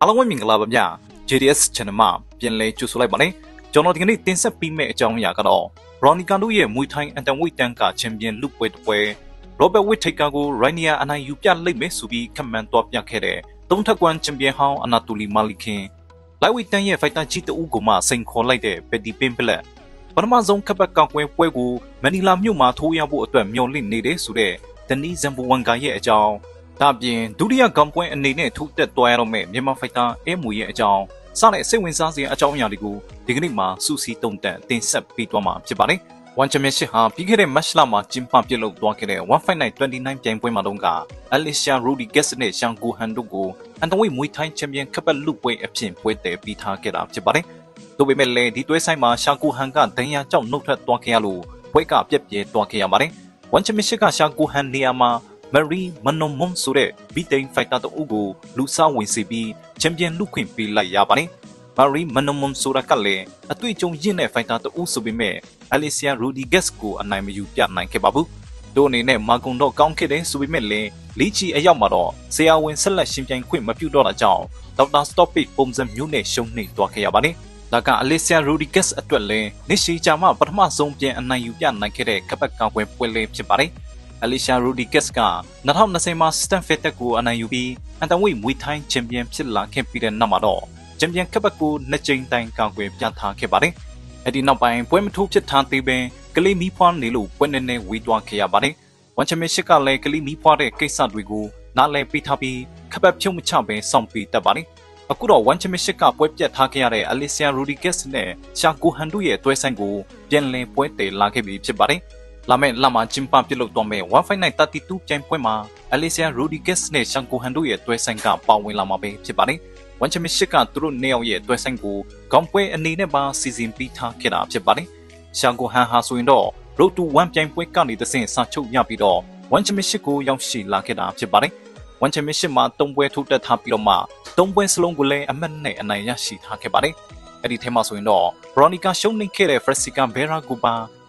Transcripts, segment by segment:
အားလုံးပဲမင်္ဂလာပါဗျာ JDS Channel မှာပြန်လဲကြိုဆိုလိုက်ပါမယ်ကျွန်တော်ဒီကနေ့တင်ဆက်ပေးမယ့်အကြောင်းအရာကတော့ Veronica တို့ရဲ့မွေထိုင်းအန်တန်ဝိတ်တန်ကချန်ပီယံလူပွဲတစ်ပွဲ Robert Whittaker ကို Rainier အနိုင်ယူပြလိုက်မယ်ဆိုပြီးခန့်မှန်းသွားပြခဲ့တဲ့သုံးထပ်ကွမ်းချန်ပီယံဟောင်း Anatoly Malikin လိုက်ဝိတ်တန်ရဲ့ဖိုက်တာကြီးတအုပ်ကိုမှစိန်ခေါ်လိုက်တဲ့ Paddy Pimblett ပထမဆုံးခပ်ပတ်ကောက်ပွဲကိုမနီလာမြို့မှာထိုးရဖို့အတွက်မျှော်လင့်နေတယ်ဆိုတဲ့ Denny Zambulwanga ရဲ့အကြောင်းဒါပြင်ဒုတိယကောင်ပွဲအနေနဲ့ထိုးတက်သွားရတော့မယ့်မြန်မာဖိုက်တာအဲမူရဲ့အကြောင်းစတဲ့စိတ်ဝင်စားစရာအကြောင်းအရာတွေကိုဒီကနေ့မှာစူးစီးတုံ့တက်တင်ဆက်ပေးသွားမှာဖြစ်ပါတယ်။ One Championship ဟာပြီးခဲ့တဲ့ match လမှာကျင်းပပြုလုပ်သွားခဲ့တဲ့ 1 Fight Night 29 ပြိုင်ပွဲမှာတုန်းက Alicia Rodriguez နဲ့ Sean Gohan တို့ကိုအန်တဝိတ်မွေးထိုင်းချန်ပီယံခပ်ပတ်လူပွဲအဖြစ်ပွဲတည်ပြီးထားခဲ့တာဖြစ်ပါတယ်။ဒါပေမဲ့လည်းဒီတွဲဆိုင်မှာ Sean Gohan ကဒဏ်ရာကြောင့်နှုတ်ထွက်သွားခဲ့ရလို့ပွဲကပြက်ပြဲသွားခဲ့ရပါတယ်။ One Championship က Sean Gohan နေရာမှာMarie Manomon ဆိုတဲ့ဘီတိန်ဖိုက်တာတအုပ်ကိုလူစားဝင်စီပြီးချန်ပီယံလူခွင့်ပေးလိုက်ရပါတယ်။ Marie Manomon ဆိုတာကလည်းအတွေ့အကြုံရင့်တဲ့ဖိုက်တာတအုပ်ဆိုပေမဲ့ Alicia Rodriguez ကိုအနိုင်မယူပြနိုင်ခဲ့ပါဘူး။တို့အနေနဲ့မာကွန်တော့ကောင်းခဲ့တယ်ဆိုပေမဲ့လည်းလီချီအရောက်မှာတော့ဆရာဝန်ဆက်လက်ရှင်ပြိုင်ခွင့်မပြုတော့တာကြောင့်ဒေါက်တာစတော့ပစ်ပုံစံမျိုးနဲ့ရှုံးနိမ့်သွားခဲ့ရပါတယ်။ဒါက Alicia Rodriguez အတွက်လည်းနှစ်ရှည်ကြာမှပထမဆုံးပြန်အနိုင်ယူပြနိုင်ခဲ့တဲ့ကပတ်ကောင်ပွဲလေးဖြစ်ပါတယ်။ Alicia Rodriguez က2020မှာ Stan Vettel ကိုအနိုင်ယူပြီးအန်တဝိတ်မွေးထိုင်းချန်ပီယံဖြစ်လာခဲ့ပြီးတဲ့နောက်မှာတော့ချန်ပီယံကပတ်ကိုနှစ်ကြိမ်တိုင်ကာကွယ်ပြသခဲ့ပါတယ်။အဲဒီနောက်ပိုင်းပွဲမထိုးဖြစ်ထားသေးပင်ကလေးမီးဖွားနေလို့ပွဲနဲ့ဝေးသွားခဲ့ရပါတယ်။ One Championship ကလည်းကလေးမီးဖွားတဲ့ကိစ္စတွေကိုနားလည်ပေးထားပြီးကပတ်ဖြုတ်မချပဲစောင့်ပေးတတ်ပါတယ်။အခုတော့ One Championship ကပွဲပြတ်ထားခဲ့ရတဲ့ Alicia Rodriguez နဲ့ Sean Gohan တို့ရဲ့တွဲဆိုင်ကိုပြန်လည်ပွဲတည်လာခဲ့ပြီဖြစ်ပါတယ်။လာမယ့်လမှာကျင်းပပြုလုပ်သွားမယ့် 1 Fight Night 32ပြိုင်ပွဲမှာ Alicia Rodriguez နဲ့ Sean Gohan တို့ရဲ့တွဲဆိုင်ကပါဝင်လာမှာပဲဖြစ်ပါတယ်။ One Championship ကသူတို့နှစ်ယောက်ရဲ့တွဲဆိုင်ကိုခေါင်းပွဲအနေနဲ့ပါစီစဉ်ပြီးထားခဲ့တာဖြစ်ပါတယ်။ Sean Gohan ဟာဆိုရင်တော့ Road to 1ပြိုင်ပွဲကနေတဆင့်စာချုပ်ရပြီးတော့ One Championship ကိုရောက်ရှိလာခဲ့တာဖြစ်ပါတယ်။ One Championship မှာ3ပွဲထိုးတက်ထားပြီးတော့မှ3ပွဲစလုံးကိုလည်းအမှတ်နဲ့အနိုင်ရရှိထားခဲ့ပါတယ်။အဲ့ဒီထဲမှာဆိုရင်တော့ Veronica ရှုံးနိမ့်ခဲ့တဲ့ Francisca Vera ကိုပ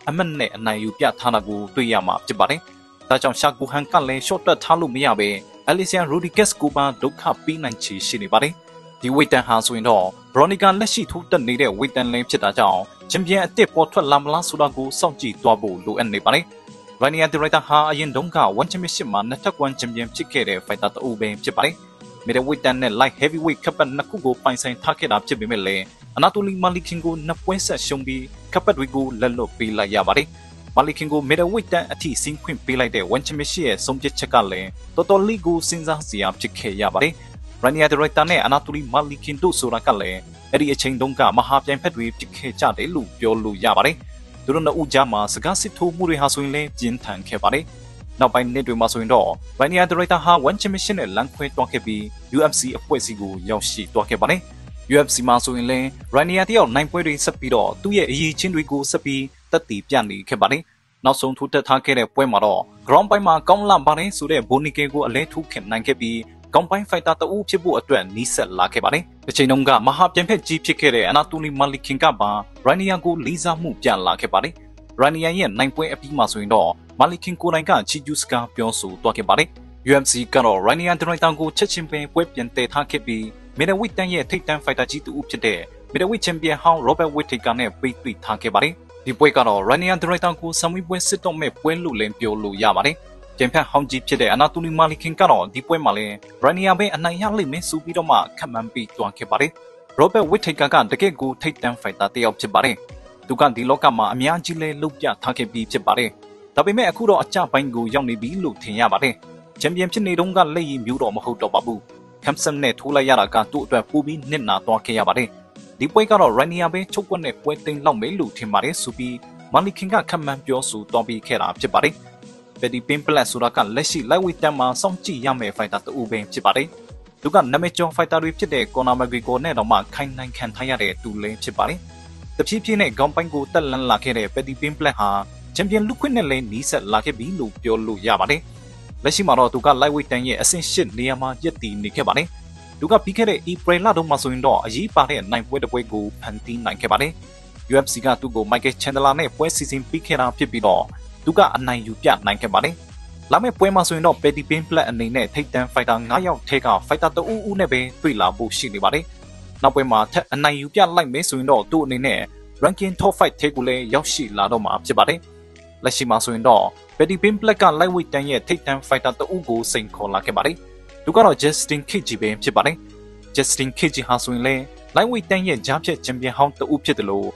ါအမှတ်နဲ့အနိုင်ယူပြထားတာကိုတွေ့ရမှာဖြစ်ပါတယ်။ဒါကြောင့် Sean Gohan ကလည်း short တက်ထားလို့မရပဲ Alicia Rodriguez ကိုပါဒုက္ခပေးနိုင်ချေရှိနေပါတယ်။ဒီဝိတ်တန်ဟာဆိုရင်တော့ Veronica လက်ရှိထိုးတက်နေတဲ့ဝိတ်တန်လင်းဖြစ်တာကြောင့်ချန်ပီယံအသစ်ပေါ်ထွက်လာမလားဆိုတာကိုစောင့်ကြည့်သွားဖို့လိုအပ်နေပါတယ်။ Rainier Director ဟာအရင်တုန်းက One Championship မှာနှစ်ထပ်ကွမ်းချန်ပီယံဖြစ်ခဲ့တဲ့ဖိုက်တာတအုပ်ပဲဖြစ်ပါတယ်။ Middleweight တန်နဲ့ Light Heavyweight ခပ်ပတ်နှစ်ခုကိုပိုင်ဆိုင်ထားခဲ့တာဖြစ်ပေမဲ့လည်း Anatoly Malikin ကိုနှစ်ပွဲဆက်ရှုံးပြီးခပ်ပတ်တွေကိုလက်လွတ်ပေးလိုက်ရပါတယ်။ Malikin ကို Middleweight တန်အထိဆင်းခွင့်ပေးလိုက်တဲ့ One Championship ရဲ့ဆုံးဖြတ်ချက်ကလည်းတော်တော်လေးကိုစဉ်းစားစရာဖြစ်ခဲ့ရပါတယ်။ Rainier Director နဲ့ Anatoly Malikin တို့ဆိုတာကလည်းအဲ့ဒီအချိန်တုန်းကမဟာပြိုင်ဖက်တွေဖြစ်ခဲ့ကြတယ်လို့ပြောလို့ရပါတယ်။သူတို့နှစ်ဦးကြားမှာစကားစစ်ထိုးမှုတွေဟာဆိုရင်လည်းပြင်းထန်ခဲ့ပါတယ်။နောက်ပိုင်းနှစ်တွေမှာဆိုရင်တော့ Rainier Director ဟာ One Championship နဲ့လမ်းခွဲသွားခဲ့ပြီး UFC အဖွဲ့အစည်းကိုရောက်ရှိသွားခဲ့ပါတယ်။ UFC မှာဆိုရင်လည်း Rainier တယောက်နိုင်ပွဲတွေဆက်ပြီးတော့သူ့ရဲ့အရေးချင်းတွေကိုဆက်ပြီးတက်တည်ပြနေခဲ့ပါတယ်။နောက်ဆုံးထိုးတက်ထားခဲ့တဲ့ပွဲမှာတော့ ground ပိုင်းမှာကောင်းလာပါတယ်ဆိုတဲ့ Bonike ကိုအလဲထိုးခင်နိုင်ခဲ့ပြီးကောင်းပိုင်းဖိုက်တာတအုပ်ဖြစ်ဖို့အတွက်နီးစပ်လာခဲ့ပါတယ်။တစ်ချိန်လုံးကမဟာပြိုင်ဖက်ကြီးဖြစ်ခဲ့တဲ့ Anatoly Malikin ကပါ Rainier ကိုလေးစားမှုပြလာခဲ့ပါတယ်။ Rainier ရဲ့နိုင်ပွဲအပြီးမှာဆိုရင်တော့ Malikin ကိုယ်တိုင်ကချီကျူးစကားပြောဆိုသွားခဲ့ပါတယ်။ UFC ကတော့ Rainier Director ကိုချက်ချင်းပဲပွဲပြန်တည်ထားခဲ့ပြီး Middleweight တန်ရဲ့ထိပ်တန်းဖိုက်တာကြီးတဦးဖြစ်တဲ့ Middleweight Champion ဟောင်း Robert Whittaker နဲ့ပေးတွေ့ထားခဲ့ပါတယ်။ဒီပွဲကတော့ Rainier Director ကိုဆံမွေးပွဲစစ်တော့မဲ့ပွဲလို့လည်းပြောလို့ရပါတယ်။ကျန်ဖက်ဟောင်းကြီးဖြစ်တဲ့ Anatoly Malikin ကတော့ဒီပွဲမှာလည်း Rainier ပဲအနိုင်ရလိမ့်မယ်ဆိုပြီးတော့မှခန့်မှန်းပြီးတွားခဲ့ပါတယ်။ Robert Whittaker ကတကယ့်ကိုထိပ်တန်းဖိုက်တာတစ်ယောက်ဖြစ်ပါတယ်။သူကဒီလောကမှာအများကြီးလဲလုပြထားခဲ့ပြီးဖြစ်ပါတယ်။ဒါပေမဲ့အခုတော့အကြပိုင်းကိုရောက်နေပြီလို့ထင်ရပါတယ်။ချန်ပီယံဖြစ်နေတုန်းကလက်ရည်မျိုးတော့မဟုတ်တော့ပါဘူး။ Khamsan နဲ့ထိုးလိုက်ရတာကသူ့အတွက်ပိုပြီးနစ်နာသွားခဲ့ရပါတယ်။ဒီပွဲကတော့ Rainier ပဲချုပ်ကွက်နဲ့ပွဲသိမ်းလောက်မယ်လို့ထင်ပါတယ်ဆိုပြီး Malikin ကခန့်မှန်းပြောဆိုသွားပြီးခဲ့တာဖြစ်ပါတယ်။ Paddy Pimblett ဆိုတာကလက်ရှိ Lightweight တန်းမှာစောင့်ကြည့်ရမယ့်ဖိုက်တာတဦးပဲဖြစ်ပါတယ်။သူကနာမည်ကျော်ဖိုက်တာတွေဖြစ်တဲ့ Conor McGregor နဲ့တော့မှခိုင်နိုင်ခံထားရတဲ့သူလည်းဖြစ်ပါတယ်။တဖြည်းဖြည်းနဲ့ခေါင်းပိုင်းကိုတက်လန်းလာခဲ့တဲ့ Paddy Pimblett ဟာချန်ပီယံလူခွင့်နဲ့လည်းနီးစပ်လာခဲ့ပြီလို့ပြောလို့ရပါတယ်။လက်ရှိမှာတော့သူက Lightweight တန်းရဲ့အဆင့်8နေရာမှာရပ်တည်နေခဲ့ပါတယ်။သူကပြီးခဲ့တဲ့ April လတုန်းမှာဆိုရင်တော့အရေးပါတဲ့နိုင်ပွဲတစ်ပွဲကိုဖန်တီးနိုင်ခဲ့ပါတယ်။ UFC ကသူ့ကို Michael Chandler နဲ့ပွဲစီစဉ်ပြီးခဲ့တာဖြစ်ပြီးတော့သူကအနိုင်ယူပြနိုင်ခဲ့ပါတယ်။ လာမယ့်ပွဲမှာဆိုရင်တော့ Petty Pin Black အနေနဲ့ထိပ်တန်း fighter 9 ယောက်ထဲက fighter တဦးဦးနဲ့ပဲတွေ့လာဖို့ရှိနေပါတယ်။နောက်ပွဲမှာထပ်အနိုင်ယူပြလိုက်မယ်ဆိုရင်တော့သူ့အနေနဲ့ ranking top 5 ထဲကိုလည်းရောက်ရှိလာတော့မှာဖြစ်ပါတယ်။လက်ရှိမှာဆိုရင်တော့ Petty Pin Black က lightweight တန်းရဲ့ထိပ်တန်း fighter တဦးကိုစိန်ခေါ်လာခဲ့ပါတယ်။သူကတော့ Justin Gaethje ပဲဖြစ်ပါတယ်။ Justin Gaethje ဟာဆိုရင်လည်း lightweight တန်းရဲ့ကြားဖြတ် champion ဟောင်းတဦးဖြစ်တယ်လို့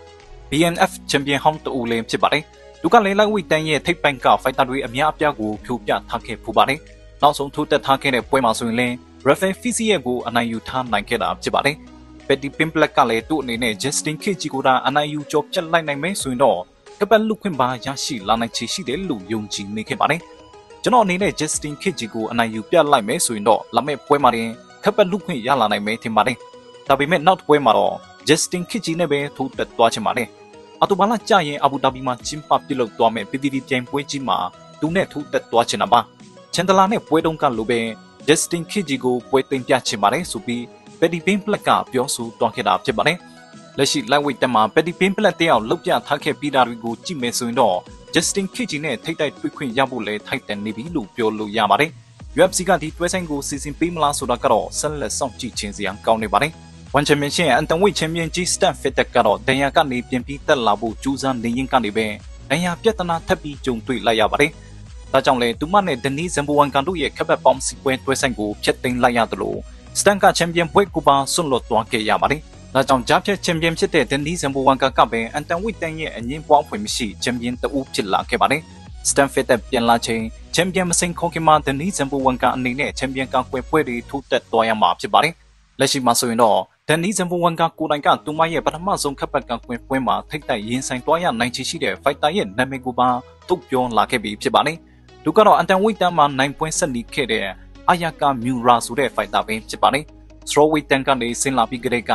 BNF champion ဟောင်းတဦးလည်းဖြစ်ပါတယ်။သူကလည်း lightweight တန်းရဲ့ထိပ်ပိုင်းက fighter တွေအများအပြားကိုဖြိုပြထားခဲ့ပူပါတယ်။နောက်ဆုံးထိုးတက်ထားခဲ့တဲ့ပွဲမှာဆိုရင်လည်း Rafael Fiziev ကိုအနိုင်ယူထားနိုင်ခဲ့တာဖြစ်ပါတယ်။ Petty Pin Black ကလည်းသူ့အနေနဲ့ Justin Gaethje ကိုသာအနိုင်ယူကျော်ပြတ်လိုက်နိုင်မယ်ဆိုရင်တော့ကပတ်လူခွင့်ပါရရှိလာနိုင်ချေရှိတယ်လို့ယုံကြည်နေခဲ့ပါတယ်။ကျွန်တော်အနေနဲ့ Justin Gaethje ကိုအနိုင်ယူပြလိုက်မယ်ဆိုရင်တော့လာမယ့်ပွဲမှာတင်ကပတ်လူခွင့်ရလာနိုင်မယ်ထင်ပါတယ်။ဒါပေမဲ့နောက်ပွဲမှာတော့ Justin Gaethje နဲ့ပဲထိုးတက်သွားချင်ပါတယ်။အော်တိုဘာလကြာရင်အာဘူဒါဘီမှာကျင်းပပြုလုပ်သွားမယ့် PTV ပြိုင်ပွဲကြီးမှာသူနဲ့ထိုးတက်သွားချင်တာပါ။ချန်တလာနဲ့ပွဲတုန်းကလိုပဲ Justin Gaethje ကိုပွဲသိမ်းပြချင်ပါတယ်ဆိုပြီး Petty Pin Black ကပြောဆိုသွားခဲ့တာဖြစ်ပါတယ်။လက်ရှိ lightweight တက်မှာ Petty Pin Black တယောက်လောက်ပြထားခဲ့ပြီးတာတွေကိုကြည့်မယ်ဆိုရင်တော့ Justin Gaethje နဲ့ထိပ်တိုက်တွေ့ခွင့်ရဖို့လဲထိုက်တန်နေပြီလို့ပြောလို့ရပါတယ်။ UFC ကဒီတွဲဆိုင်ကိုစီစဉ်ပေးမလားဆိုတာကတော့ဆက်လက်စောင့်ကြည့်ခြင်းစရာကောင်းနေပါတယ်။ One Championship ရဲ့ Anthony Champion ကြီး Stan Fitek ကတော့ဒဏ်ရာကနေပြင်ပြီးတက်လာဖို့ကြိုးစားနေရင်းကနေပဲဒဏ်ရာပြဿနာထပ်ပြီးကြုံတွေ့လိုက်ရပါတယ်။ဒါကြောင့်လဲသူမနဲ့ Denis Zimboanga တို့ရဲ့ခက်ဘက်ပေါင်းစီပွဲတွဲဆိုင်ကိုဖျက်သိမ်းလိုက်ရသလို Stan က Champion ပွဲကိုပါဆွန့်လွတ်သွားခဲ့ရပါတယ်။ဒါကြောင့်ကြားဖြတ် Champion ဖြစ်တဲ့ Denis Zimboanga ကပဲ Anthony တန်ရဲ့အငင်းပွားဖွယ်မရှိ Champion တဦးဖြစ်လာခဲ့ပါတယ်။ Stan Fitek ပြန်လာချိန် Champion မစိန်ခေါ်ခင်မှာ Denis Zimboanga အနေနဲ့ Champion ကကွယ်ပွဲတွေထိုးတက်သွားရမှာဖြစ်ပါတယ်။လက်ရှိမှာဆိုရင်တော့Denis Zimboanga ကိုယ်တိုင်ကသူမရဲ့ပထမဆုံးခက်ပတ်ကကွယ်ပွဲမှာထိပ်တိုက်ရင်ဆိုင်သွားရနိုင်ချေရှိတဲ့ fighter ရဲ့နာမည်ကိုပါထုတ်ပြောလာခဲ့ပြီးဖြစ်ပါတယ်။သူကတော့ Anthony တန်မှာ9ပွဲဆက်နေခဲ့တဲ့ Ayaka Miura ဆိုတဲ့ fighter ပဲဖြစ်ပါတယ်။ Strawweight တန်ကနေဆင်းလာပြီးကတည်းက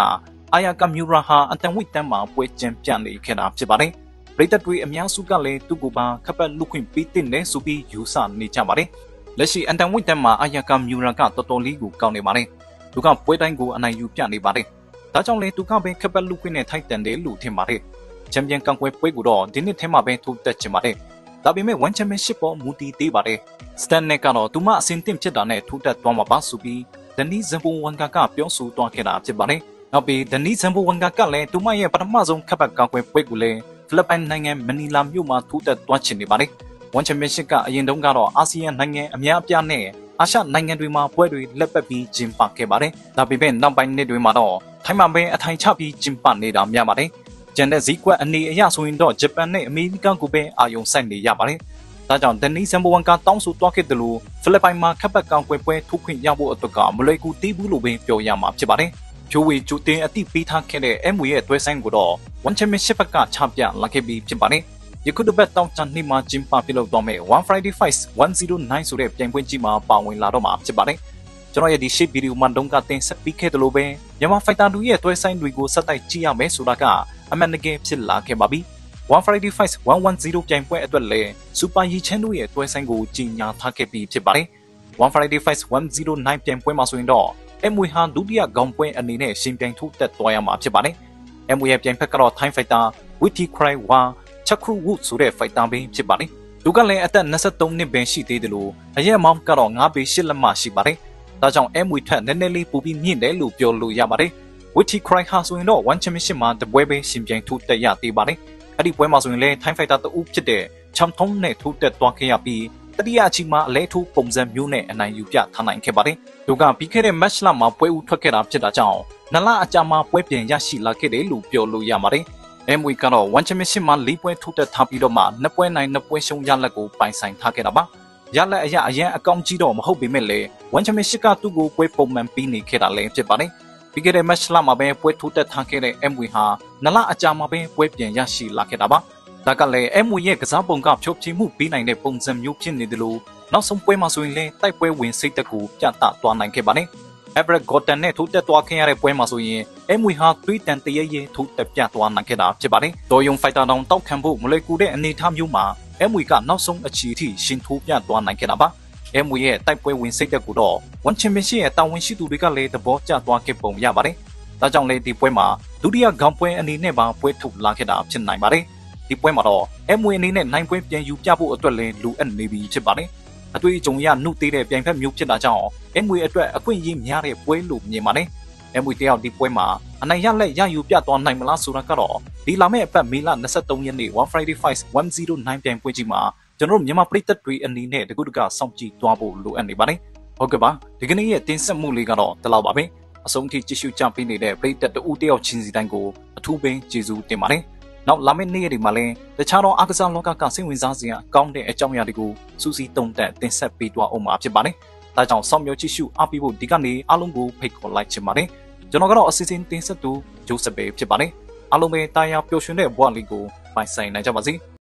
Ayaka Miura ဟာ Anthony တန်မှာပွဲကျင်းပြနေခဲ့တာဖြစ်ပါတယ်။ပရိသတ်တွေအများစုကလည်းသူ့ကိုပါခက်ပတ်လူခွင့်ပေးတဲ့နဲ့ဆိုပြီးယူဆနေကြပါတယ်။လက်ရှိ Anthony တန်မှာ Ayaka Miura ကတော်တော်လေးကိုကောင်းနေပါတယ်။သူကပွဲတိုင်းကိုအနိုင်ယူပြနေပါတယ်။ဒါကြောင့်လေသူကပဲခက်ပတ်လူခွင့်နဲ့ထိုက်တန်တယ်လို့ထင်ပါတယ်။ချန်ပီယံကန်ကွယ်ပွဲကိုတော့ဒီနှစ်ထဲမှာပဲထိုးတက်ချင်ပါတယ်။ဒါပေမဲ့ One Championship ပေါ်မူတည်သေးပါတယ်။ Stan နဲ့ကတော့သူမအဆင်သင့်ဖြစ်တာနဲ့ထိုးတက်သွားမှာပါဆိုပြီး Denis Zimboanga ကပြောဆိုသွားခဲ့တာဖြစ်ပါတယ်။နောက်ပြီး Denis Zimboanga ကလည်းသူမရဲ့ပထမဆုံးခက်ပတ်ကန်ကွယ်ပွဲကိုလည်းဖိလစ်ပိုင်နိုင်ငံမနီလာမြို့မှာထိုးတက်သွားချင်နေပါတယ်။ One Championship ကအရင်တုန်းကတော့အာဆီယံနိုင်ငံအများအပြားနဲ့အာရှနိုင်ငံတွေမှာပွဲတွေလက်ပတ်ပြီးကျင်းပခဲ့ပါတယ်။ဒါပေမဲ့နောက်ပိုင်းနှစ်တွေမှာတော့ထိုင်းမှာပဲအထိုင်ချပြီးကျင်းပနေတာများပါတယ်။ကျန်တဲ့ဈေးကွက်အနေအရဆိုရင်တော့ဂျပန်နဲ့အမေရိကန်ကိုပဲအာရုံစိုက်နေရပါတယ်။ဒါကြောင့် Denis Zimboanga တောင်းဆိုသွားခဲ့တယ်လို့ဖိလစ်ပိုင်မှာခက်ပတ်ကောင်ကွယ်ပွဲထိုးခွင့်ရဖို့အတွက်ကမလွယ်ကူသေးဘူးလို့ပဲပြောရမှာဖြစ်ပါတယ်။ဂျိုဝေဂျူတင်အတိပေးထားခဲ့တဲ့ MW ရဲ့တွဲဆိုင်ကိုတော့ One Championship ကချပြလာခဲ့ပြီးဖြစ်ပါတယ်။ယခုတစ်ပတ်တောင်းချနှစ်မှာကျင်းပပြုလုပ်သွားမယ့် One Friday Fights 109ဆိုတဲ့ပြိုင်ပွဲကြီးမှာပါဝင်လာတော့မှာဖြစ်ပါတယ်။ကျွန်တော်ရဲ့ဒီ shape video မှာတုန်းကတင်ဆက်ပြီးခဲ့တယ်လို့ပဲမြန်မာ fighter တွေရဲ့တွဲဆိုင်တွေကိုစက်တိုက်ကြည့်ရမယ်ဆိုတာကအမှန်တကယ်ဖြစ်လာခဲ့ပါပြီ။ One Friday Fights 110ပြိုင်ပွဲအတွက်လည်း Super Yi Chen တို့ရဲ့တွဲဆိုင်ကိုကြီးညာထားခဲ့ပြီးဖြစ်ပါတယ်။ One Friday Fights 109ပြိုင်ပွဲမှာဆိုရင်တော့ MW ဟာဒုတိယခေါင်းပွဲအနေနဲ့ရှင်ပြိုင်ထိုးတက်သွားရမှာဖြစ်ပါတယ်။ MW ရဲ့ပြိုင်ဖက်ကတော့ Thai fighter Witty Cry Wa Chakru Wood ဆိုတဲ့ fighter ပဲဖြစ်ပါတယ်။သူကလည်းအသက်23နှစ်ပဲရှိသေးတယ်လို့အရက်မောင်းကတော့9ပေ8လက်မရှိပါတယ်။ဒါကြောင့် MW ထက်နည်းနည်းလေးပိုပြီးမြင့်တယ်လို့ပြောလို့ရပါတယ်။ Witty Cry ဟာဆိုရင်တော့ One Championship မှာတပွဲပဲရှင်ပြိုင်ထိုးတက်ရသေးပါတယ်။အဲ့ဒီပွဲမှာဆိုရင်လည်း Thai fighter တဦးဖြစ်တဲ့ Cham Thong နဲ့ထိုးတက်သွားခဲ့ရပြီးတတိယအချိန်မှာအလဲထိုးပုံစံမျိုးနဲ့အနိုင်ယူပြထားနိုင်ခဲ့ပါတယ်။သူကပြီးခဲ့တဲ့ match လမှာပွဲဦးထွက်ခဲ့တာဖြစ်တာကြောင့်နလအကြာမှာပွဲပြန်ရရှိလာခဲ့တယ်လို့ပြောလို့ရပါတယ်။ MW ကတော့ One Championship မှာ4ပွဲထိုးတက်ထားပြီးတော့မှ2ပွဲနိုင်2ပွဲရှုံးရလက်ကိုပိုင်ဆိုင်ထားခဲ့တာပါ။ရလက်အရင်အကောင့်ကြီးတော့မဟုတ်ပေမဲ့လည်း One Championship ကသူ့ကိုပွဲပုံမှန်ပြီးနေခဲ့တာလည်းဖြစ်ပါတယ်။ပြီးခဲ့တဲ့ match လမှာပဲပွဲထိုးတက်ထားခဲ့တဲ့ MW ဟာနလအကြာမှာပဲပွဲပြန်ရရှိလာခဲ့တာပါ။ဒါကလည်း MW ရဲ့ကစားပုံကဖြိုးဖြင်းမှုပြီးနိုင်တဲ့ပုံစံမျိုးဖြစ်နေတယ်လို့နောက်ဆုံးပွဲမှာဆိုရင်လည်းတိုက်ပွဲဝင်စိတ်သက်ကိုပြသသွားနိုင်ခဲ့ပါတယ်။ Everett Gordon နဲ့ထိုးတက်သွားခဲ့ရတဲ့ပွဲမှာဆိုရင် MW ဟာသွေးတန်တရရဲထိုးတက်ပြသွားနိုင်ခဲ့တာဖြစ်ပါတယ်။တော်ယုံ fighter တောင်တောက်ခံဖို့မလွယ်ကူတဲ့အနေအထားမျိုးမှာ MW ကနောက်ဆုံးအချီအထိရှင်ထိုးပြသွားနိုင်ခဲ့တာပါ။ MW ရဲ့တိုက်ပွဲဝင်စိတ်သက်ကိုတော့ One Championship ရဲ့တာဝန်ရှိသူတွေကလည်းသဘောကျသွားခဲ့ပုံရပါတယ်။ဒါကြောင့်လေဒီပွဲမှာဒုတိယခေါင်းပွဲအနေနဲ့ပါပွဲထုတ်လာခဲ့တာဖြစ်နိုင်ပါတယ်။ဒီပွဲမှာတော့ MW အနေနဲ့နိုင်ပွဲပြန်ယူပြဖို့အတွက်လည်းလိုအပ်နေပြီဖြစ်ပါတယ်။ အတွေ့အကြုံရနှုတ်သေးတဲ့ပြိုင်ဖက်မျိုးဖြစ်တာကြောင့် MWE အတွက်အခွင့်အရေးများတဲ့ပွဲလို့မြင်ပါတယ်။ MWE တယောက်ဒီပွဲမှာအနိုင်ရလက်ရယူပြသွားနိုင်မလားဆိုတာကတော့ဒီလာမယ့်အပတ်မေလ23ရက်နေ့ One Friday Fights 109ပြိုင်ပွဲကြီးမှာကျွန်တော်တို့မြန်မာပြည်သက်တွေအနေနဲ့တကူတကစောင့်ကြည့်သွားဖို့လိုအပ်နေပါတယ်။ဟုတ်ကဲ့ပါဒီကနေ့ရဲ့တင်ဆက်မှုလေးကတော့ဒီလောက်ပါပဲ။အဆုံးထိကြည့်ရှုကြပေးနေတဲ့ပြည်သက်တဦးတယောက်ချင်းစီတိုင်းကိုအထူးပင်ကျေးဇူးတင်ပါတယ်။နောက်လာမယ့်နေ့ရက်တွေမှာလည်းတခြားသောအားကစားလောကကစိတ်ဝင်စားစရာကောင်းတဲ့အကြောင်းအရာတွေကိုစူးစီးသုံးသပ်တင်ဆက်ပေးသွားအောင်မှာဖြစ်ပါတယ်။ဒါကြောင့်စောင့်မျှော်ကြည့်ရှုအားပေးဖို့ဒီကနေ့အားလုံးကိုဖိတ်ခေါ်လိုက်ချင်ပါတယ်။ကျွန်တော်ကတော့အစီအစဉ်တင်ဆက်သူဂျိုးစပယ်ဖြစ်ပါတယ်။အားလုံးပဲတာယာပျော်ရွှင်တဲ့ဘဝလေးကိုပိုင်ဆိုင်နိုင်ကြပါစေ။